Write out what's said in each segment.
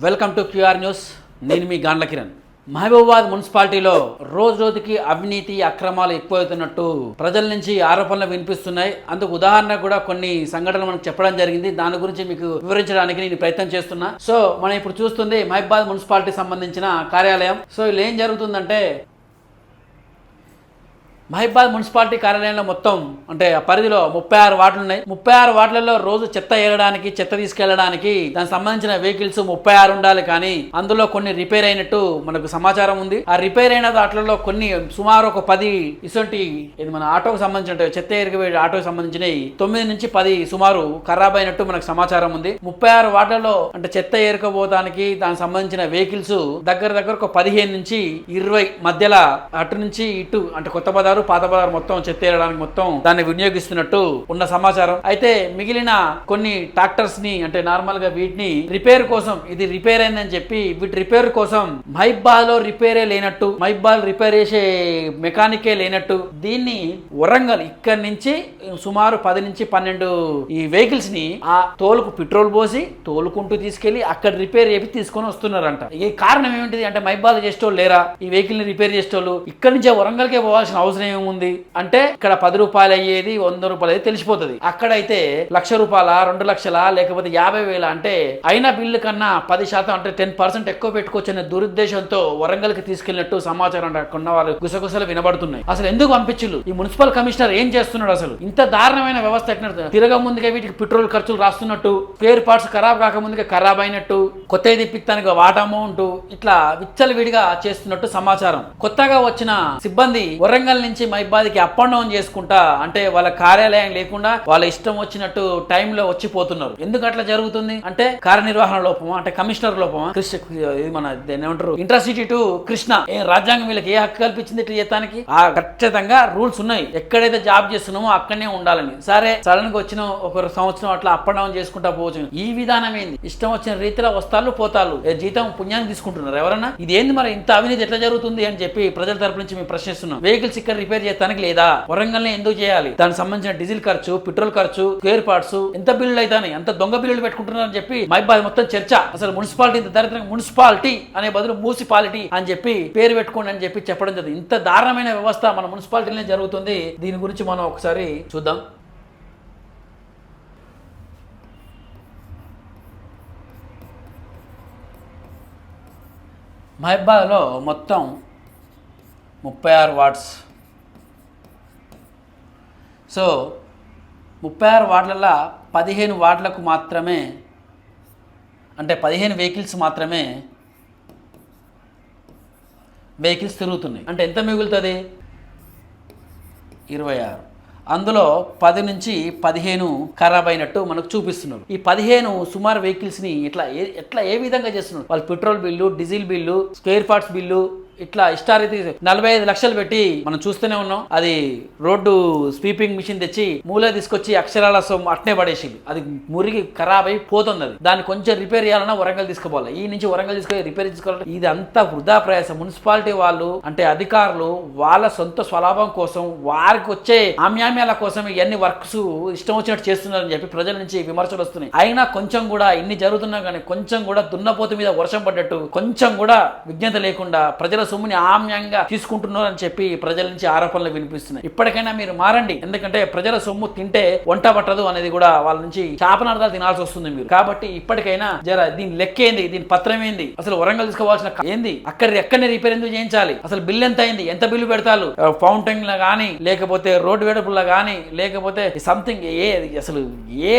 Welcome to QR news. నేను మీ గాండ్ల కిరణ్. మహబూబాబాద్ మున్సిపాలిటీలో రోజు రోజుకి అవినీతి అక్రమాలు ఎక్కువవుతున్నట్టు ప్రజల నుంచి ఆరోపణలు వినిపిస్తున్నాయి. అందుకు ఉదాహరణ కూడా కొన్ని సంఘటనలు మనకు చెప్పడం జరిగింది. దాని గురించి మీకు వివరించడానికి నేను ప్రయత్నం చేస్తున్నా. సో మనం ఇప్పుడు చూస్తుంది మహబూబాబాద్ మున్సిపాలిటీ సంబంధించిన కార్యాలయం. సో ఇలా ఏం జరుగుతుందంటే మహబూబాబాద్ మున్సిపాలిటీ కార్యాలయంలో మొత్తం అంటే ఆ పరిధిలో 36 వార్డులు ఉన్నాయి. 36 వార్డులలో రోజు చెత్త ఏరడానికి చెత్త తీసుకెళ్లడానికి దానికి సంబంధించిన వెహికల్స్ 36 ఉండాలి. కానీ అందులో కొన్ని రిపేర్ అయినట్టు మనకు సమాచారం ఉంది. ఆ రిపేర్ అయిన వాటిలో కొన్ని సుమారు ఒక 10 ఇటువంటి ఇది మన ఆటోకు సంబంధించిన చెత్త ఏరిక ఆటోకి సంబంధించినవి 9 నుంచి 10 సుమారు ఖరాబ్ అయినట్టు మనకు సమాచారం ఉంది. 36 వార్డులలో అంటే చెత్త ఏరుకోపోవడానికి దానికి సంబంధించిన వెహికల్స్ దగ్గర ఒక 15 నుంచి 20 మధ్యలో అటు నుంచి ఇటు అంటే కొత్త బజారు పాత బజారు మొత్తం చెత్త ఏరడానికి మొత్తం దాన్ని వినియోగిస్తున్నట్టు ఉన్న సమాచారం. అయితే మిగిలిన కొన్ని ట్రాక్టర్స్ ని అంటే నార్మల్ గా వీటిని రిపేర్ కోసం ఇది రిపేర్ అయిందని చెప్పి వీటి రిపేర్ కోసం మహబూబాబాద్ లో రిపేరే లేనట్టు మహబూబాబాద్ రిపేర్ చేసే మెకానికే లేనట్టు దీన్ని వరంగల్ ఇక్కడ నుంచి సుమారు 10 నుంచి 12 ఈ వెహికల్స్ ని ఆ తోలుకు పెట్రోల్ పోసి తోలుకుంటూ తీసుకెళ్లి అక్కడ రిపేర్ చేసి తీసుకొని వస్తున్నారంట. ఈ కారణం ఏమిటిది అంటే మహబూబాబాద్ చేసేటోళ్ళు లేరా? ఈ వెహికల్ ని రిపేర్ చేసేటోళ్ళు ఇక్కడ నుంచే వరంగల్కే పోవాల్సిన అవసరం ఏముంది అంటే ఇక్కడ 10 రూపాయలు అయ్యేది 100 రూపాయలు అయితే తెలిసిపోతుంది. అక్కడైతే ₹1,00,000 2 లక్షల లేకపోతే 50,000 అంటే అయిన బిల్లు కన్నా 10% అంటే 10% ఎక్కువ పెట్టుకోవచ్చనే దురుద్దేశంతో వరంగల్ కి తీసుకెళ్లినట్టు సమాచారం కొన్న వాళ్ళు గుసగుసలు వినబడుతున్నాయి. అసలు ఎందుకు పంపించులు? ఈ మున్సిపల్ కమిషనర్ ఏం చేస్తున్నాడు? అసలు ఇంత దారుణమైన వ్యవస్థ ఎక్కడ తిరగ ముందుగా వీటికి పెట్రోల్ ఖర్చులు రాస్తున్నట్టు స్పేర్ పార్ట్స్ ఖరాబ్ కాకముందుగా ఖరాబ్ అయినట్టు కొత్త తిప్పిస్తానికి వాటా అమౌంట్ ఇట్లా విచ్చలవిడిగా చేస్తున్నట్టు సమాచారం. కొత్తగా వచ్చిన సిబ్బంది వరంగల్ నుంచి మహబూబాబాద్కి అప్ అండ్ డౌన్ చేసుకుంటా అంటే వాళ్ళ కార్యాలయం లేకుండా వాళ్ళ ఇష్టం వచ్చినట్టు టైంలో వచ్చిపోతున్నారు. ఎందుకు అట్లా జరుగుతుంది అంటే కార్యనిర్వహణ లోపమా అంటే కమిషనర్ లోపమా? మన ఏమంటారు ఇంటర్సిటీ టు కృష్ణ రాజ్యాంగం వీళ్ళకి ఏ హక్కు కల్పించింది ఇట్లా చేస్తానికి? ఆ ఖచ్చితంగా రూల్స్ ఉన్నాయి. ఎక్కడైతే జాబ్ చేస్తున్నామో అక్కడనే ఉండాలని. సరే సడన్ గా వచ్చిన ఒక సంవత్సరం అట్లా అప్ అండ్ డౌన్ చేసుకుంటా పోవచ్చు. ఈ విధానం ఏంది? ఇష్టం వచ్చిన రీతిలో వస్తాలు పోతాలు జీతం పుణ్యాన్ని తీసుకుంటున్నారు ఎవరన్నా. ఇది ఏంది మరి ఇంత అవినీతి ఎట్లా జరుగుతుంది అని చెప్పి ప్రజల తరపు నుంచి మేము ప్రశ్నిస్తున్నాం. వెహికల్స్ ఇక్కడ రిపేర్ చేయడానికి లేదా? వరంగల్ ఎందుకు చేయాలి? దానికి సంబంధించిన డీజిల్ ఖర్చు పెట్రోల్ ఖర్చు స్పేర్ పార్ట్స్ ఎంత బిల్లులు అవుతాయి ఎంత దొంగ బిల్లులు పెట్టుకుంటున్నారని చెప్పి మహబూబాబాద్ మొత్తం చర్చ. అసలు మున్సిపాలిటీ ఇంత దరిద్రంగా మున్సిపాలిటీ అనే బదులు మూసిపాలిటీ అని చెప్పి పేరు పెట్టుకోండి అని చెప్పి చెప్పడం జరిగింది. ఇంత దారుణమైన వ్యవస్థ మన మున్సిపాలిటీలోనే జరుగుతుంది. దీని గురించి మనం ఒకసారి చూద్దాం. మహబూబాబాద్లో మొత్తం 36 వార్డ్స్. సో 36 వార్డులలో 15 వార్డులకు మాత్రమే అంటే 15 వెహికల్స్ మాత్రమే వెహికల్స్ తిరుగుతున్నాయి. అంటే ఎంత మిగులుతుంది? 26. అందులో 10 నుంచి 15 ఖరాబ్ అయినట్టు మనకు చూపిస్తున్నారు. ఈ 15 సుమారు వెహికల్స్ని ఎట్లా ఏ విధంగా చేస్తున్నారు? వాళ్ళు petrol bill diesel bill spare parts bill ఇట్లా ఇష్టారీతి 45 లక్షలు పెట్టి మనం చూస్తూనే ఉన్నాం. అది రోడ్డు స్వీపింగ్ మిషన్ తెచ్చి మూల తీసుకొచ్చి అక్షరాల అట్నే పడేసి అది మురిగి ఖరాబ్ అయి పోతుంది. అది దాన్ని కొంచెం రిపేర్ చేయాలన్నా వరంగల్ తీసుకుపోవాలి. ఈ నుంచి వరంగల్ తీసుకొని రిపేర్ తీసుకోవాలి. ఇది అంతా వృధా ప్రయాసం. మున్సిపాలిటీ వాళ్ళు అంటే అధికారులు వాళ్ళ సొంత స్వలాభం కోసం వారికి వచ్చే ఆమ్యామ్యాల కోసం ఇవన్నీ వర్క్స్ ఇష్టం వచ్చినట్టు చేస్తున్నారని చెప్పి ప్రజల నుంచి విమర్శలు వస్తున్నాయి. అయినా కొంచెం కూడా ఇన్ని జరుగుతున్నా కానీ కొంచెం కూడా దున్నపోతు మీద వర్షం పడ్డట్టు కొంచెం కూడా విజ్ఞత లేకుండా ప్రజల సొమ్ముని ఆమ్యంగా తీసుకుంటున్నారు అని చెప్పి ప్రజల నుంచి ఆరోపణలు వినిపిస్తున్నాయి. ఇప్పటికైనా మీరు మారండి. ఎందుకంటే ప్రజల సొమ్ము తింటే వంట పట్టదు అనేది కూడా వాళ్ళ నుంచి శాపనార్థాలు తినాల్సి వస్తుంది మీరు. కాబట్టి ఇప్పటికైనా దీని లెక్క ఏంది? దీని పత్రం ఏంది? అసలు వరంగల్ తీసుకోవాల్సిన ఏంది? ఎక్కడనే రిపేర్ ఎందుకు చేయించాలి? అసలు బిల్లు ఎంత అయింది? ఎంత బిల్లు పెడతారు? ఫౌంటైన్ లా కానీ లేకపోతే రోడ్డు వేడుపులా కానీ లేకపోతే సంథింగ్ అసలు ఏ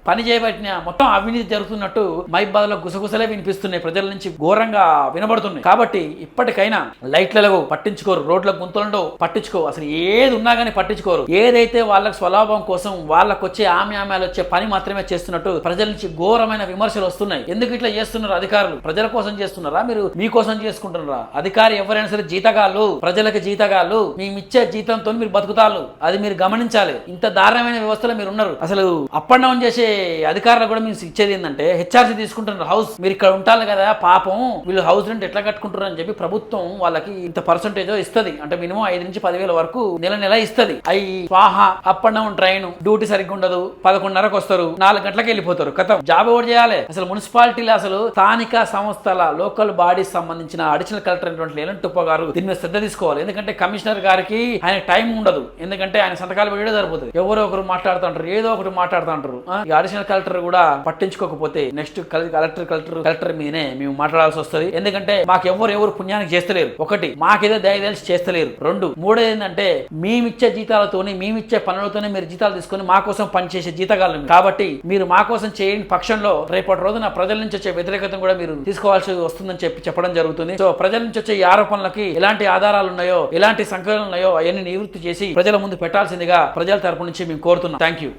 పని చేయబట్టిన మొత్తం అవినీతి జరుగుతున్నట్టు మహబూబాబాద్లో గుసగుసలే వినిపిస్తున్నాయి. ప్రజల నుంచి ఘోరంగా వినబడుతున్నాయి. కాబట్టి ఇప్పటికైనా లైట్లలో పట్టించుకోరు, రోడ్ల గుంతలలో పట్టించుకోరు, అసలు ఏది ఉన్నా కానీ పట్టించుకోరు. ఏదైతే వాళ్ళకి స్వలాభం కోసం వాళ్ళకు వచ్చే ఆమ్యామ్యాలు వచ్చే పని మాత్రమే చేస్తున్నట్టు ప్రజల నుంచి ఘోరమైన విమర్శలు వస్తున్నాయి. ఎందుకు ఇట్లా చేస్తున్నారు అధికారులు? ప్రజల కోసం చేస్తున్నారా? మీరు మీకోసం చేసుకుంటున్నారా? అధికారి ఎవరైనా సరే జీతగాళ్ళు, ప్రజలకు జీతగాళ్ళు. మేము ఇచ్చే జీతంతో మీరు బతుకుతారు. అది మీరు గమనించాలి. ఇంత దారుణమైన వ్యవస్థలో మీరు ఉన్నారు. అసలు అప్ అండ్ డౌన్ చేసే అధికారులు కూడా మేము ఇచ్చేది ఏంటంటే హెచ్ఆర్సీ తీసుకుంటున్నారు హౌస్, మీరు ఇక్కడ ఉంటారు కదా పాపం వీళ్ళు హౌస్ రెంట్ ఎట్లా కట్టుకుంటారు అని చెప్పి ప్రభుత్వం వాళ్ళకి ఇంత పర్సంటేజ్ ఇస్తుంది. అంటే మినిమం 5 నుంచి 10,000 వరకు నెల ఇస్తుంది. అవి స్వాహ up and down train, duty సరిగ్గా ఉండదు, 11:30కు వస్తారు, 4 గంటలకు వెళ్ళిపోతారు. కథం జాబ్ ఎవరు చేయాలి? అసలు మున్సిపాలిటీలో అసలు స్థానిక సంస్థల లోకల్ బాడీస్ సంబంధించిన అడిషనల్ కలెక్టర్ అయినటువంటి లేలంటి టుప్ప గారు దీని మీద శ్రద్ధ తీసుకోవాలి. ఎందుకంటే కమిషనర్ గారికి ఆయన టైం ఉండదు, ఎందుకంటే ఆయన సంతకాలు పెట్టే సరిపోతుంది. ఎవరో ఒకరు మాట్లాడుతుంటారు, ఏదో ఒకటి మాట్లాడుతుంటారు. అడిషనల్ కలెక్టర్ కూడా పట్టించుకోకపోతే నెక్స్ట్ కలెక్టర్ మీదనే మేము మాట్లాడాల్సి వస్తుంది. ఎందుకంటే మాకు ఎవరు పుణ్యానికి చేస్తలేరు. ఒకటి, మాకేదో దయదలిసి చేస్తలేరు. 2, 3 ఏంటంటే మేమిచ్చే జీతాలతోని మేమిచ్చే పనులతోనే మీరు జీతాలు తీసుకొని మా కోసం పనిచేసే జీతగాళ్ళు. కాబట్టి మీరు మా కోసం చేయని పక్షంలో రేపటి రోజున ప్రజల నుంచి వచ్చే వ్యతిరేకతను కూడా మీరు తీసుకోవాల్సి వస్తుందని చెప్పడం జరుగుతుంది. సో ప్రజల నుంచి వచ్చే ఈ ఆరోపణలకి ఎలాంటి ఆధారాలు ఉన్నాయో, ఎలాంటి సంఖ్యలు ఉన్నాయో అవన్నీ నివృత్తి చేసి ప్రజల ముందు పెట్టాల్సిందిగా ప్రజల తరపు నుంచి మేము కోరుతున్నాం. Thank you.